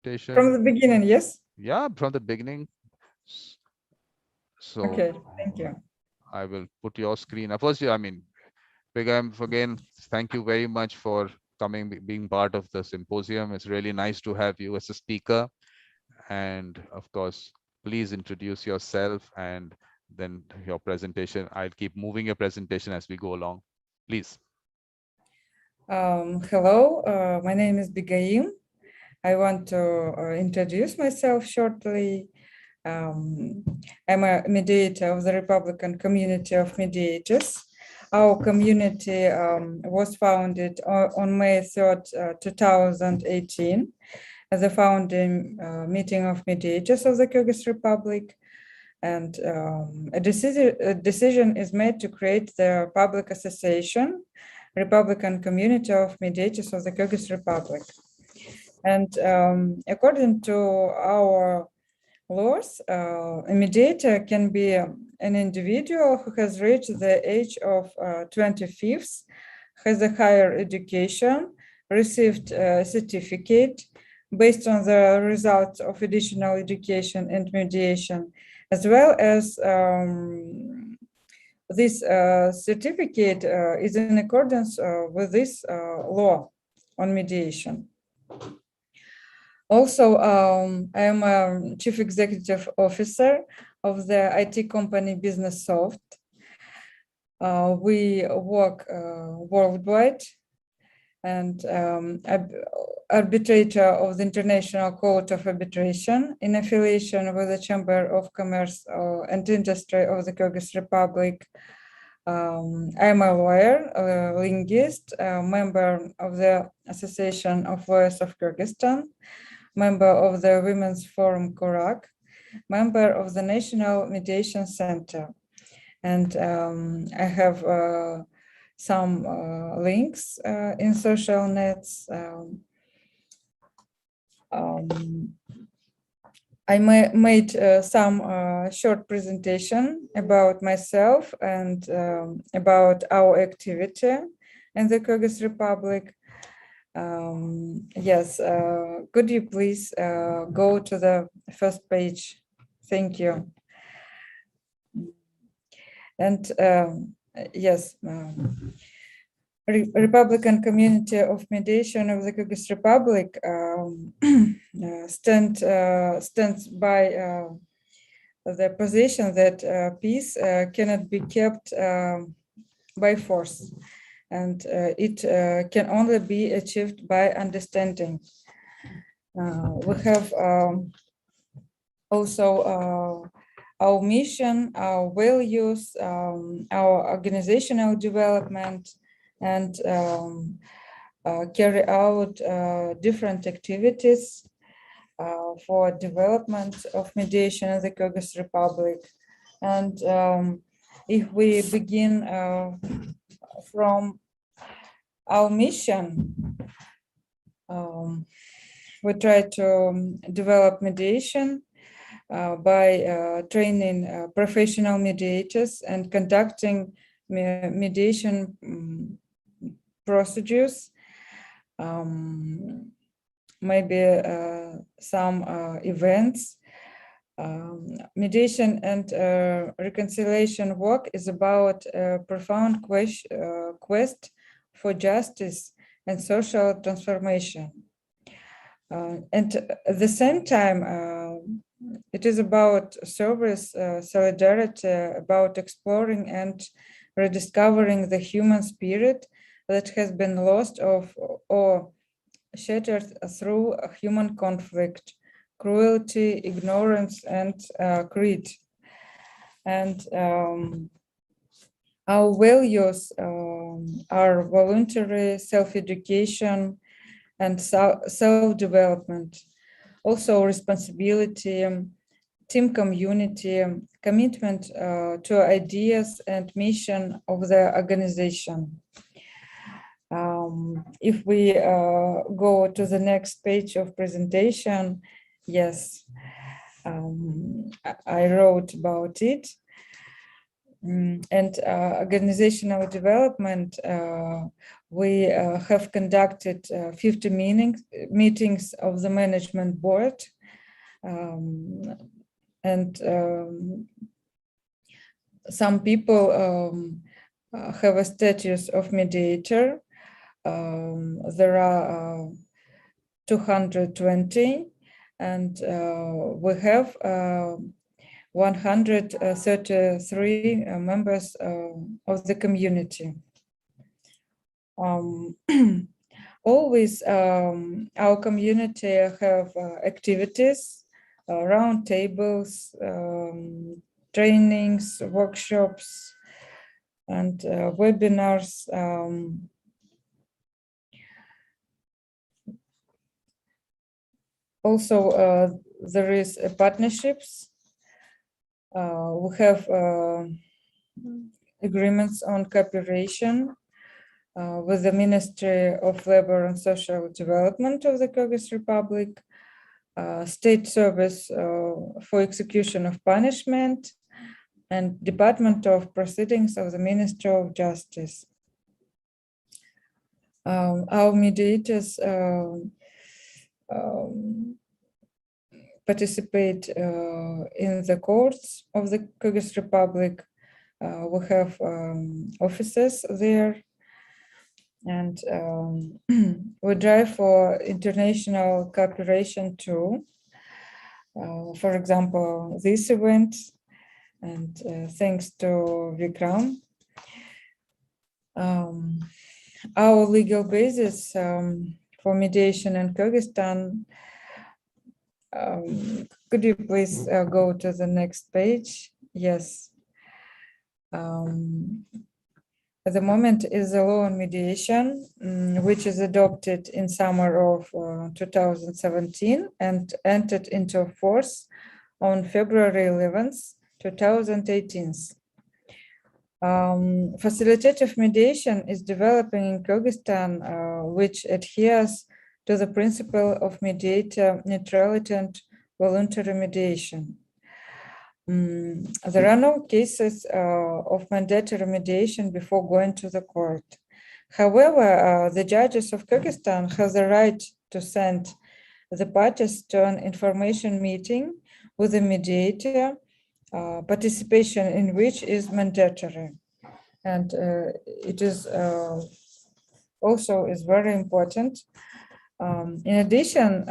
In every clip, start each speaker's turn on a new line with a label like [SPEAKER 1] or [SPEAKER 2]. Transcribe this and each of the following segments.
[SPEAKER 1] From
[SPEAKER 2] presentation?
[SPEAKER 1] the beginning, yes?
[SPEAKER 2] Yeah, from the beginning. S- So
[SPEAKER 1] Okay, thank you.
[SPEAKER 2] I will put your screen. First, I mean, Begaim, again, thank you very much for coming, being part of the symposium. It's really nice to have you as a speaker. And of course, please introduce yourself and then your presentation. I'll keep moving your presentation as we go along. Please.
[SPEAKER 1] Hello, my name is Begaim. I want to introduce myself shortly. I'm a mediator of the Republican community of mediators. Our community was founded on May 3rd, 2018, as a founding meeting of mediators of the Kyrgyz Republic. And a decision is made to create the public association, Republican Community of Mediators of the Kyrgyz Republic. And according to our laws, a mediator can be an individual who has reached the age of 25, has a higher education, received a certificate based on the results of additional education and mediation, as well as this certificate is in accordance with this law on mediation. Also, I am a chief executive officer of the IT company Business Soft. We work worldwide, and arbitrator of the International Court of Arbitration in affiliation with the Chamber of Commerce and Industry of the Kyrgyz Republic. I'm a lawyer, a linguist, a member of the Association of Lawyers of Kyrgyzstan, member of the Women's Forum Korak, member of the National Mediation Center. And I have some links in social nets. I made some short presentation about myself and about our activity in the Kyrgyz Republic. Yes, could you please go to the first page? Thank you. And yes, Republican Community of Mediation of the Kyrgyz Republic stands by the position that peace cannot be kept by force, and it can only be achieved by understanding. We have also our mission, our values, our organizational development, and carry out different activities for development of mediation in the Kyrgyz Republic. And if we begin from our mission, we try to develop mediation by training professional mediators and conducting mediation procedures, maybe some events. Mediation and reconciliation work is about a profound quest for justice and social transformation. And at the same time, it is about service, solidarity, about exploring and rediscovering the human spirit that has been lost or shattered through human conflict, cruelty, ignorance, and greed. And our values are voluntary self-education and self-development, also responsibility, team community, commitment to ideas and mission of the organization. If we go to the next page of presentation, yes, I wrote about it. And organizational development We have conducted 50 meetings of the management board, and some people have a status of mediator. There are 220, and we have 133 members of the community. Always our community have activities, round tables, trainings, workshops, and webinars. Also, there is partnerships. We have agreements on cooperation with the Ministry of Labor and Social Development of the Kyrgyz Republic, State Service for Execution of Punishment, and Department of Proceedings of the Ministry of Justice. Our mediators participate in the courts of the Kyrgyz Republic. We have offices there, and we drive for international cooperation too. For example, this event, and thanks to Vikram. Our legal basis for mediation in Kyrgyzstan. Could you please go to the next page? Yes. At the moment is the law on mediation, which is adopted in summer of 2017 and entered into force on February 11th, 2018. Facilitative mediation is developing in Kyrgyzstan, which adheres to the principle of mediator neutrality and voluntary mediation. There are no cases of mandatory mediation before going to the court. However, the judges of Kyrgyzstan have the right to send the parties to an information meeting with a mediator, participation in which is mandatory. And it is also is very important. In addition,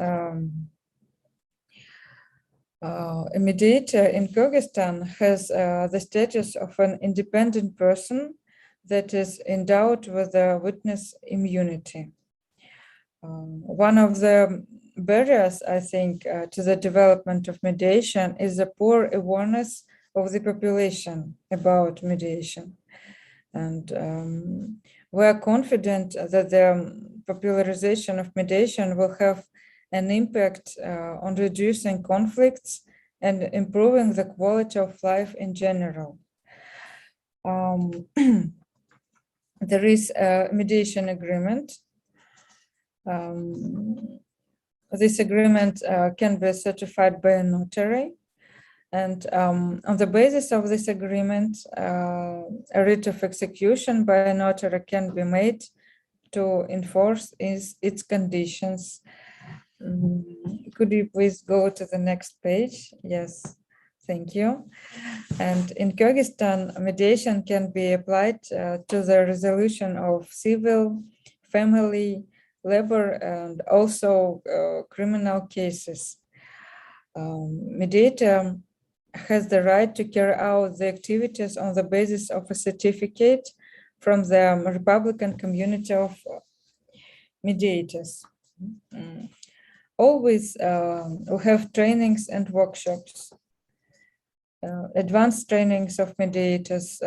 [SPEAKER 1] a mediator in Kyrgyzstan has the status of an independent person that is endowed with a witness immunity. One of the barriers, I think, to the development of mediation is the poor awareness of the population about mediation. And we are confident that the popularization of mediation will have an impact on reducing conflicts and improving the quality of life in general. There is a mediation agreement. This agreement can be certified by a notary. And on the basis of this agreement, a writ of execution by a notary can be made to enforce its conditions. Could you please go to the next page? Yes, thank you. And in Kyrgyzstan, mediation can be applied to the resolution of civil, family, labor, and also criminal cases. Mediator has the right to carry out the activities on the basis of a certificate from the Republican community of mediators. Always we have trainings and workshops, advanced trainings of mediators.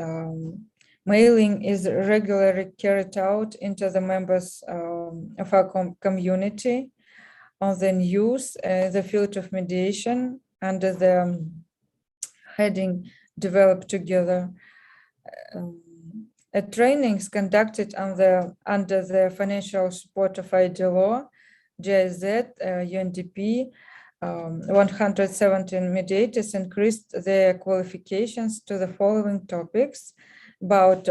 [SPEAKER 1] Mailing is regularly carried out into the members of our community on the news, the field of mediation under the heading Develop Together. Trainings conducted under the financial support of ID law, GIZ, UNDP, 117 mediators increased their qualifications to the following topics: about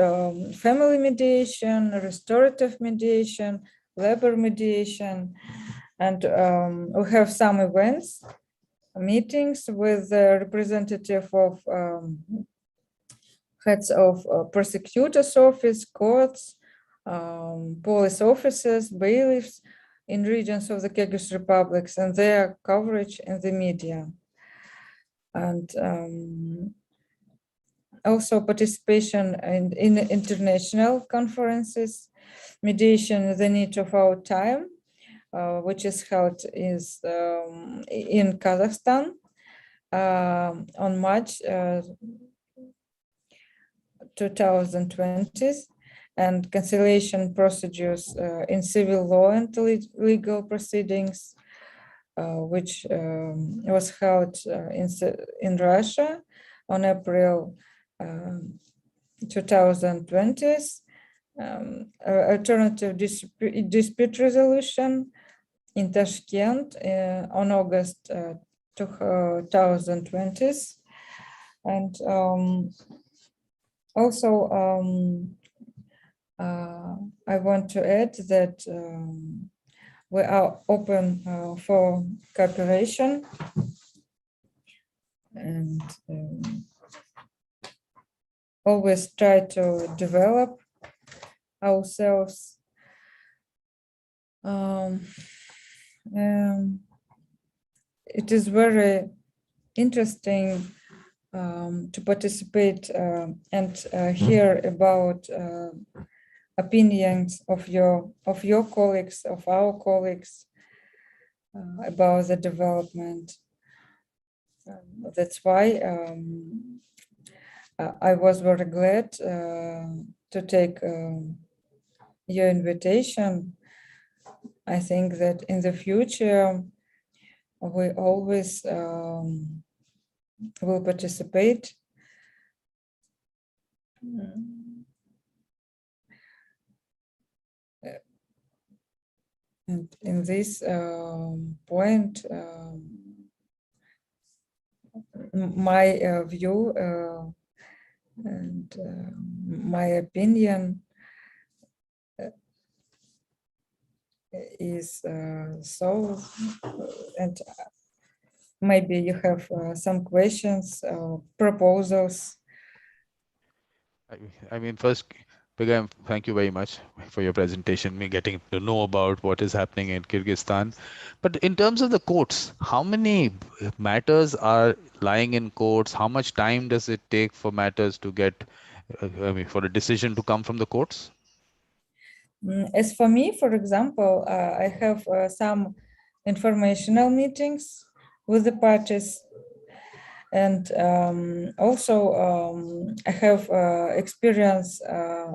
[SPEAKER 1] family mediation, restorative mediation, labor mediation, and we have some events, meetings with the representative of heads of prosecutor's office, courts, police officers, bailiffs in regions of the Kyrgyz republics, and their coverage in the media. And also participation in international conferences, mediation, the need of our time, which is held in Kazakhstan on March 2020, and conciliation procedures in civil law and legal proceedings, which was held in Russia on April 2020. Alternative dispute resolution in Tashkent on August 2020. And also, I want to add that we are open for cooperation, and always try to develop ourselves. It is very interesting to participate and hear about opinions of your colleagues, of our colleagues, about the development. That's why I was very glad to take your invitation. I think that in the future, we always will participate. And in this point, my view and my opinion is so, and maybe you have some questions, proposals.
[SPEAKER 2] I mean, first, Begaim, thank you very much for your presentation, me getting to know about what is happening in Kyrgyzstan. But in terms of the courts, how many matters are lying in courts? How much time does it take for matters to get, for a decision to come from the courts?
[SPEAKER 1] As for me, for example, I have some informational meetings with the parties, and also I have experience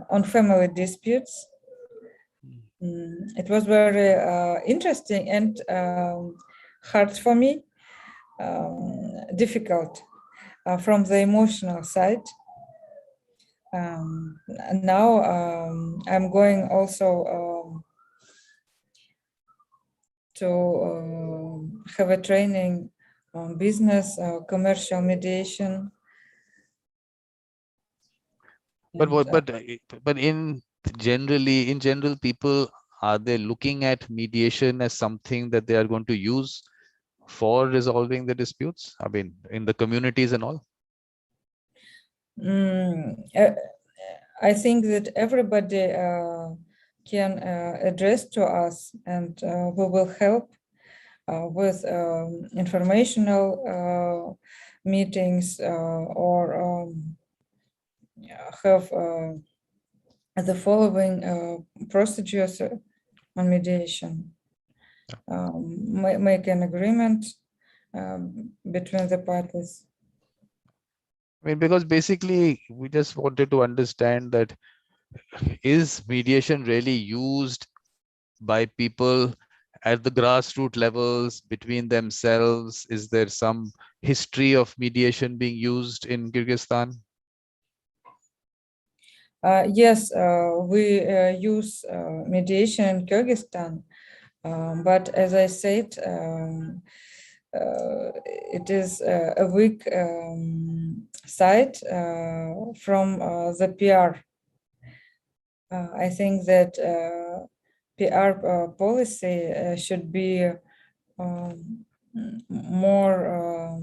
[SPEAKER 1] on family disputes. It was very interesting and hard for me, difficult from the emotional side. Now I'm going also to have a training on business, commercial mediation.
[SPEAKER 2] But in general, people, are they looking at mediation as something that they are going to use for resolving the disputes? I mean, in the communities and all?
[SPEAKER 1] I think that everybody can address to us, and we will help with informational meetings or have the following procedures on mediation. Make an agreement between the parties.
[SPEAKER 2] I mean, because basically we just wanted to understand that, is mediation really used by people at the grassroots levels between themselves? Is there some history of mediation being used in Kyrgyzstan?
[SPEAKER 1] Yes, we use mediation in Kyrgyzstan, but as I said, it is a weak side from the PR. I think that PR policy should be more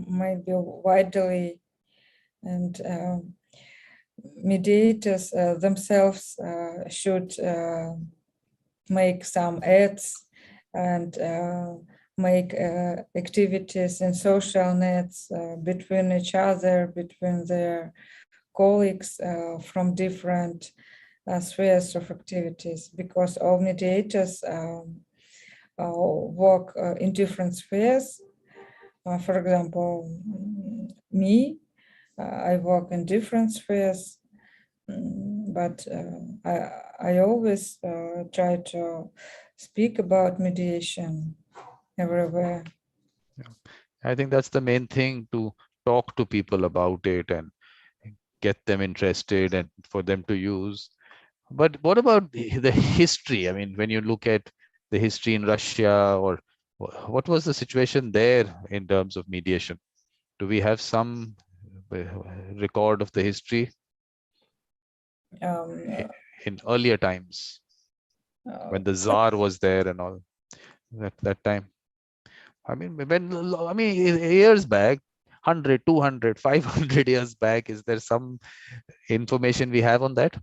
[SPEAKER 1] maybe widely, and mediators themselves should make some ads and make activities in social nets between each other, between their colleagues from different spheres of activities, because all mediators work in different spheres. For example, me, I work in different spheres, but I always try to speak about mediation everywhere.
[SPEAKER 2] I think that's the main thing, to talk to people about it and get them interested and for them to use. But what about the history? I mean, when you look at the history in Russia, or what was the situation there in terms of mediation? Do we have some record of the history in earlier times when the Tsar was there and all that time? I mean, years back, 100, 200, 500 years back, is there some information we have on that?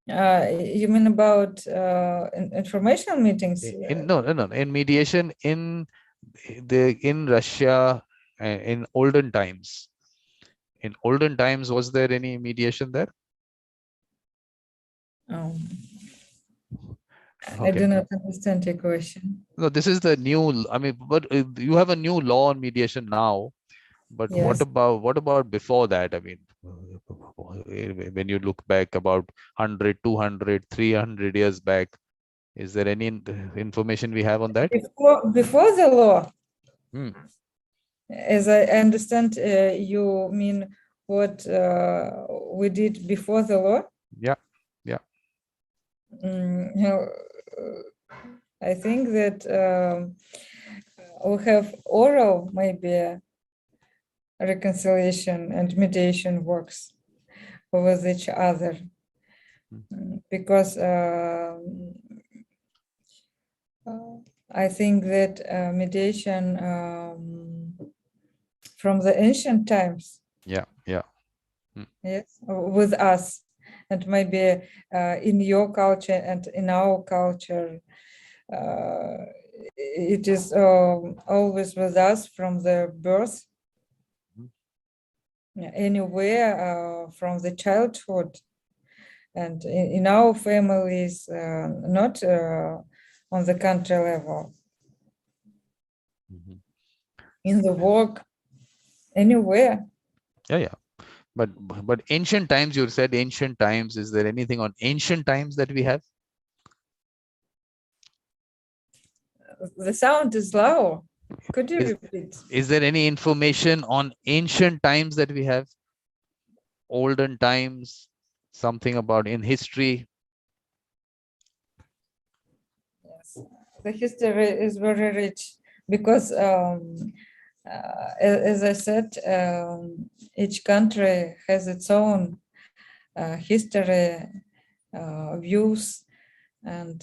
[SPEAKER 1] You mean about informational meetings?
[SPEAKER 2] No, in mediation in Russia in olden times. In olden times, was there any mediation there?
[SPEAKER 1] I do not understand your question.
[SPEAKER 2] No, this is the new. I mean, but you have a new law on mediation now. But
[SPEAKER 1] Yes.
[SPEAKER 2] what about before that? I mean, when you look back about 100, 200, 300 years back, is there any information we have on that?
[SPEAKER 1] Before the law?
[SPEAKER 2] Hmm.
[SPEAKER 1] As I understand, you mean what we did before the law?
[SPEAKER 2] Yeah, yeah.
[SPEAKER 1] I think that we have oral, maybe, reconciliation and mediation works with each other, because I think that mediation from the ancient times,
[SPEAKER 2] Yeah.
[SPEAKER 1] yes, with us, and maybe in your culture and in our culture, it is always with us from the birth, anywhere from the childhood, and in our families, not on the country level, in the work, anywhere.
[SPEAKER 2] Yeah. But ancient times, you said ancient times. Is there anything on ancient times that we have?
[SPEAKER 1] The sound is low. Could you repeat?
[SPEAKER 2] Is there any information on ancient times that we have? Olden times, something about in history?
[SPEAKER 1] Yes, the history is very rich because, as I said, each country has its own history, views, and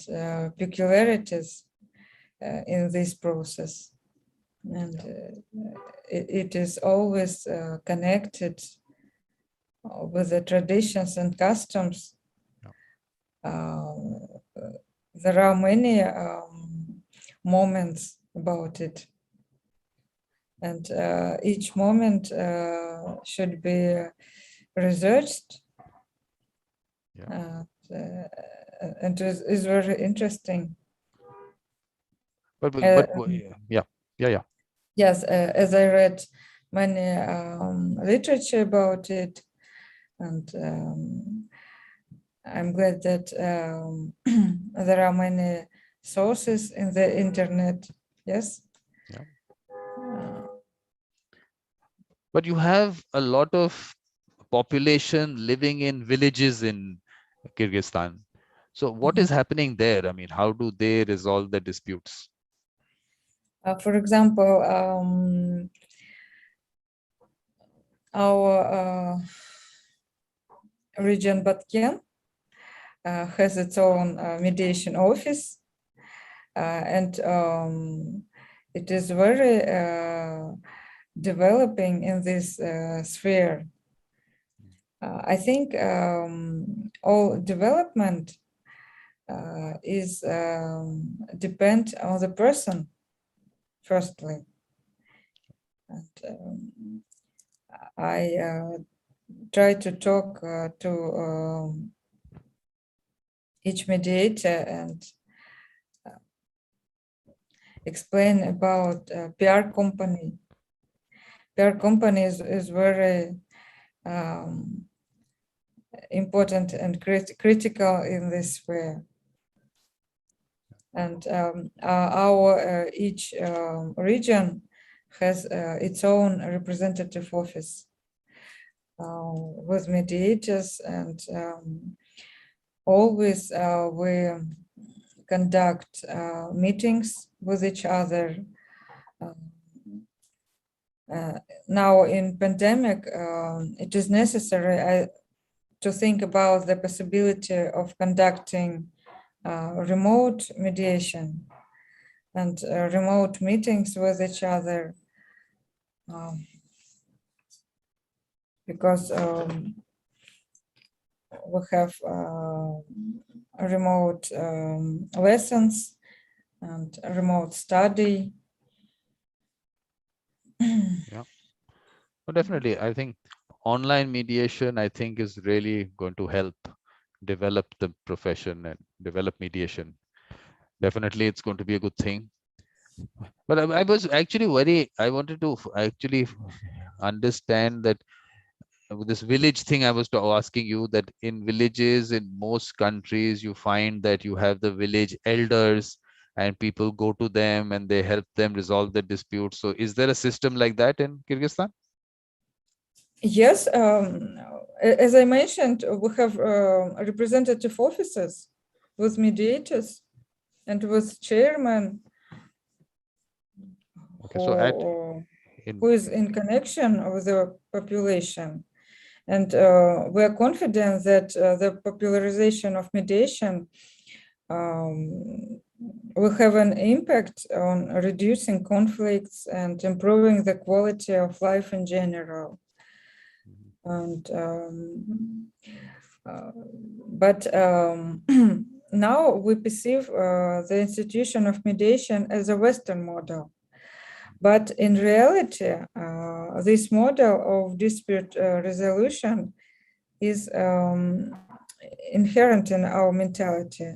[SPEAKER 1] peculiarities in this process, and it is always connected with the traditions and customs. There are many moments about it, and each moment should be researched, and is very interesting.
[SPEAKER 2] But yeah.
[SPEAKER 1] Yes, as I read many literature about it, and I'm glad that there are many sources in the internet. Yes.
[SPEAKER 2] Yeah. But you have a lot of population living in villages in Kyrgyzstan. So what is happening there? I mean, how do they resolve the disputes?
[SPEAKER 1] For example, our region Batken has its own mediation office, and it is very developing in this sphere. I think all development is depend on the person firstly, and I try to talk to each mediator and explain about PR company. PR company is very important and critical in this sphere. And our each region has its own representative office with mediators, and always we conduct meetings with each other. Now in pandemic, it is necessary to think about the possibility of conducting remote mediation and remote meetings with each other, because we have remote lessons and remote study.
[SPEAKER 2] Yeah, well, definitely. I think online mediation, I think, is really going to help develop the profession and develop mediation. Definitely, it's going to be a good thing. But I was actually I wanted to actually understand that with this village thing, I was asking you that in villages, in most countries, you find that you have the village elders and people go to them and they help them resolve the disputes. So is there a system like that in Kyrgyzstan?
[SPEAKER 1] Yes, as I mentioned, we have representative offices with mediators and with chairman
[SPEAKER 2] Okay, so
[SPEAKER 1] who is in connection with the population. And we are confident that the popularization of mediation will have an impact on reducing conflicts and improving the quality of life in general. And but now we perceive the institution of mediation as a Western model. But in reality, this model of dispute resolution is inherent in our mentality.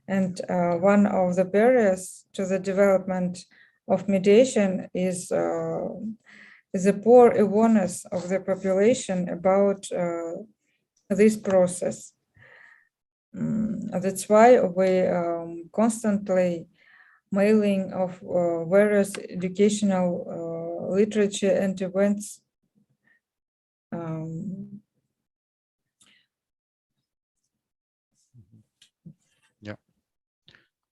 [SPEAKER 1] And one of the barriers to the development of mediation is the poor awareness of the population about this process. That's why we constantly mailing of various educational literature and events.
[SPEAKER 2] Yeah,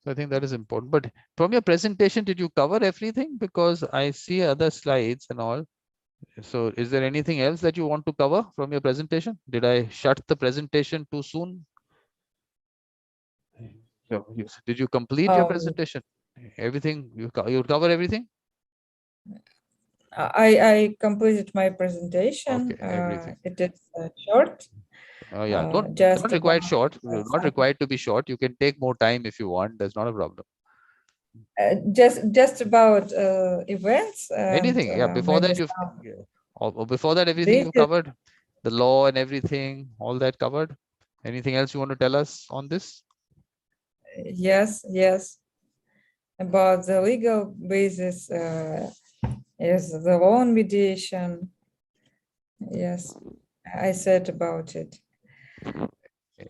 [SPEAKER 2] so I think that is important. But from your presentation, did you cover everything? Because I see other slides and all. So is there anything else that you want to cover from your presentation? Did I shut the presentation too soon? Did you complete your presentation? Everything, you cover everything?
[SPEAKER 1] I completed my presentation.
[SPEAKER 2] Okay, everything.
[SPEAKER 1] It is short.
[SPEAKER 2] Yeah,
[SPEAKER 1] Just
[SPEAKER 2] not required short, not
[SPEAKER 1] some,
[SPEAKER 2] required to be short. You can take more time if you want. That's not a problem.
[SPEAKER 1] just about events and
[SPEAKER 2] Anything, yeah. Before
[SPEAKER 1] maybe
[SPEAKER 2] that,
[SPEAKER 1] some.
[SPEAKER 2] or before that, everything
[SPEAKER 1] This
[SPEAKER 2] you
[SPEAKER 1] is,
[SPEAKER 2] covered, the law and everything, all that covered. Anything else you want to tell us on this?
[SPEAKER 1] yes, about the legal basis is the loan mediation. Yes, I said about it.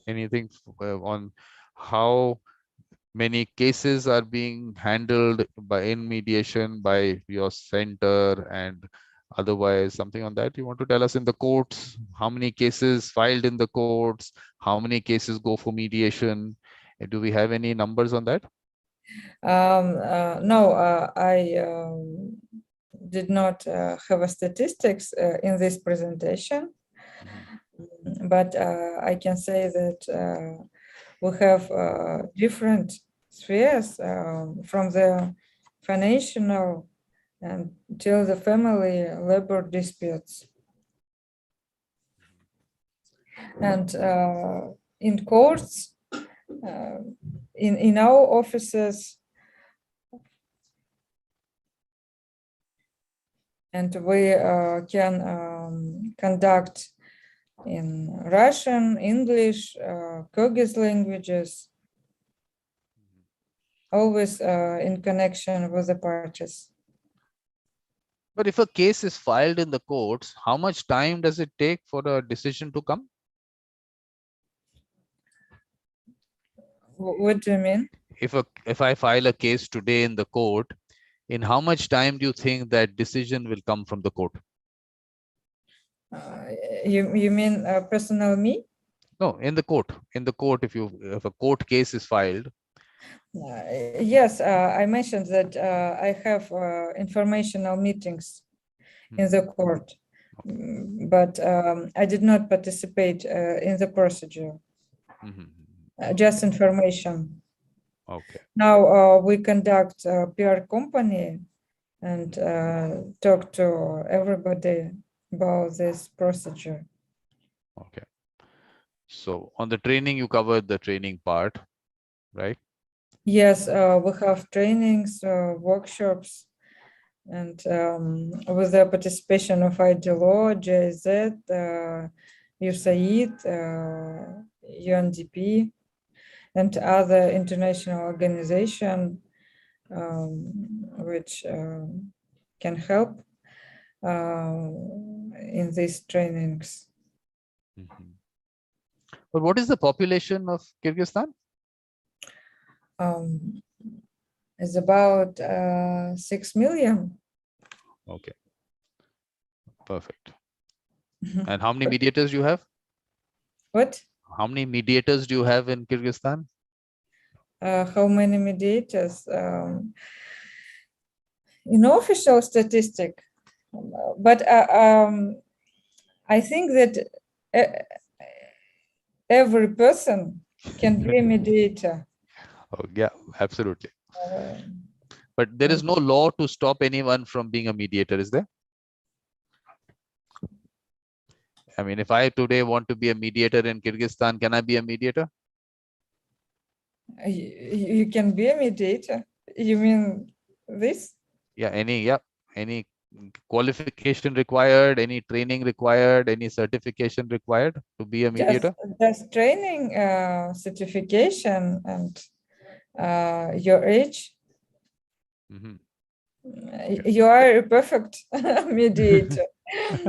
[SPEAKER 2] Anything on how many cases are being handled in mediation by your center and otherwise, something on that you want to tell us? In the courts, how many cases filed in the courts, how many cases go for mediation, Do we have any numbers on that?
[SPEAKER 1] No, I did not have a statistics in this presentation, but I can say that we have different spheres from the financial until the family labor disputes. And in courts, in our offices, and we can conduct in Russian, English, Kyrgyz languages, always in connection with the parties.
[SPEAKER 2] But if a case is filed in the courts, how much time does it take for a decision to come?
[SPEAKER 1] What do you mean?
[SPEAKER 2] If I file a case today in the court, in how much time do you think that decision will come from the court?
[SPEAKER 1] You mean personal me?
[SPEAKER 2] No, in the court. In the court, if a court case is filed.
[SPEAKER 1] Yes, I mentioned that I have informational meetings in the court, but I did not participate in the procedure. Just information.
[SPEAKER 2] Okay.
[SPEAKER 1] Now we conduct a PR company and talk to everybody about this procedure.
[SPEAKER 2] Okay. So on the training, you covered the training part, right?
[SPEAKER 1] Yes, we have trainings, workshops, and with the participation of ID Law, GIZ, USAID, UNDP, and other international organizations which can help in these trainings.
[SPEAKER 2] But what is the population of Kyrgyzstan?
[SPEAKER 1] It's about 6 million.
[SPEAKER 2] Okay. Perfect. And how many mediators do you have?
[SPEAKER 1] What?
[SPEAKER 2] How many mediators do you have in Kyrgyzstan?
[SPEAKER 1] How many mediators? In official statistic, but I think that every person can be a mediator.
[SPEAKER 2] Oh, yeah, absolutely. But there is no law to stop anyone from being a mediator, is there? I mean, if I today want to be a mediator in Kyrgyzstan, can I be a mediator?
[SPEAKER 1] You can be a mediator. You mean this?
[SPEAKER 2] Yeah, any qualification required, any training required, any certification required to be a mediator?
[SPEAKER 1] Just training, certification, and your age. You are a perfect mediator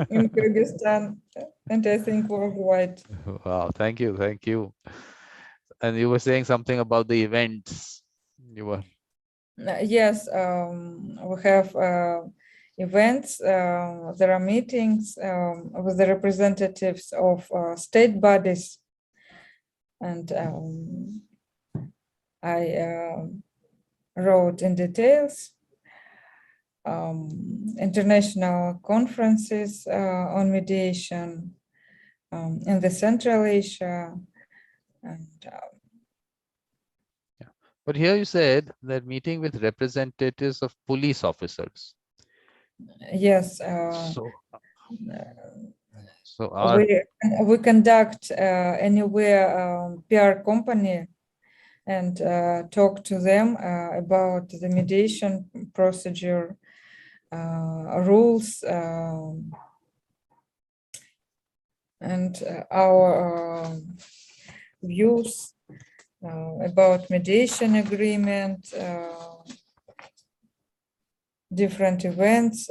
[SPEAKER 1] in Kyrgyzstan, and I think worldwide.
[SPEAKER 2] Wow, thank you, thank you. And you were saying something about the events. You were.
[SPEAKER 1] Yes, we have events. There are meetings with the representatives of state bodies, and I wrote in details international conferences on mediation in the Central Asia. And,
[SPEAKER 2] yeah. But here you said that meeting with representatives of police officers.
[SPEAKER 1] yes.
[SPEAKER 2] So
[SPEAKER 1] we conduct anywhere PR company and talk to them about the mediation procedure, rules, and our views about mediation agreement, different events,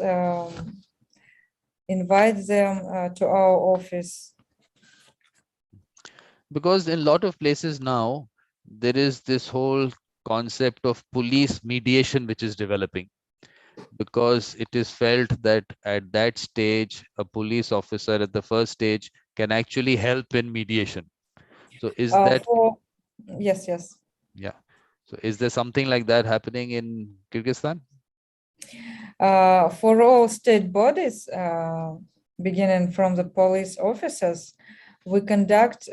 [SPEAKER 1] invite them to our office.
[SPEAKER 2] Because in a lot of places now, there is this whole concept of police mediation, which is developing, because it is felt that at that stage, a police officer at the first stage can actually help in mediation. So is that?
[SPEAKER 1] Yes.
[SPEAKER 2] Yeah. So is there something like that happening in Kyrgyzstan?
[SPEAKER 1] For all state bodies, beginning from the police officers, we conduct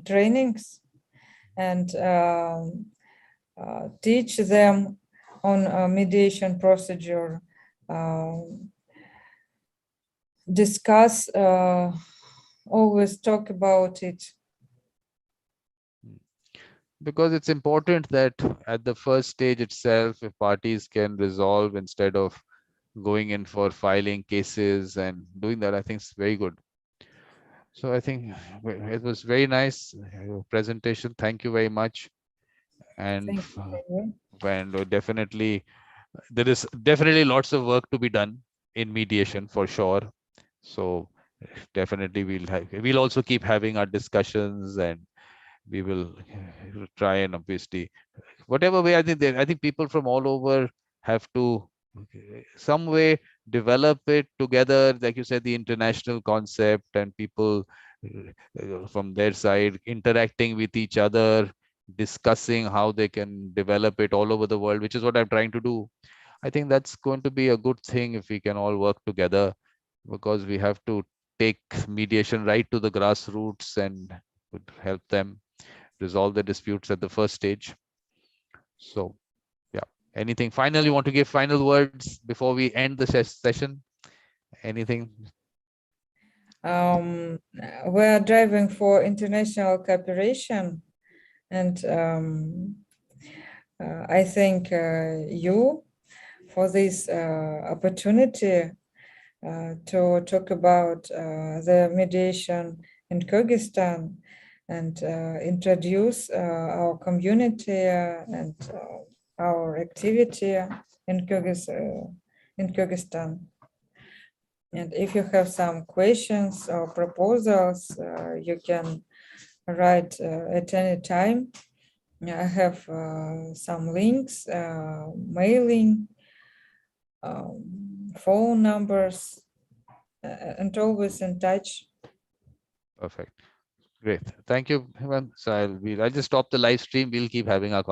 [SPEAKER 1] trainings and teach them on mediation procedure, discuss, always talk about it.
[SPEAKER 2] Because it's important that at the first stage itself, if parties can resolve instead of going in for filing cases and doing that, I think it's very good. So I think it was very nice presentation. Thank you very much. And
[SPEAKER 1] Thank you.
[SPEAKER 2] and definitely there is definitely lots of work to be done in mediation for sure. So definitely we'll also keep having our discussions, and we will try and obviously whatever way. I think people from all over have to some way develop it together, like you said, the international concept, and people from their side interacting with each other, discussing how they can develop it all over the world, which is what I'm trying to do. I think that's going to be a good thing if we can all work together, because we have to take mediation right to the grassroots and would help them resolve the disputes at the first stage. So, yeah. Anything final you want to give final words before we end the session? Anything?
[SPEAKER 1] We're driving for international cooperation, and I thank you for this opportunity to talk about the mediation in Kyrgyzstan and introduce our community and our activity in Kyrgyzstan. And if you have some questions or proposals, you can write at any time. I have some links, mailing, phone numbers, and always in touch.
[SPEAKER 2] Perfect. Great. Thank you, Heman. So I'll just stop the live stream. We'll keep having our conversation.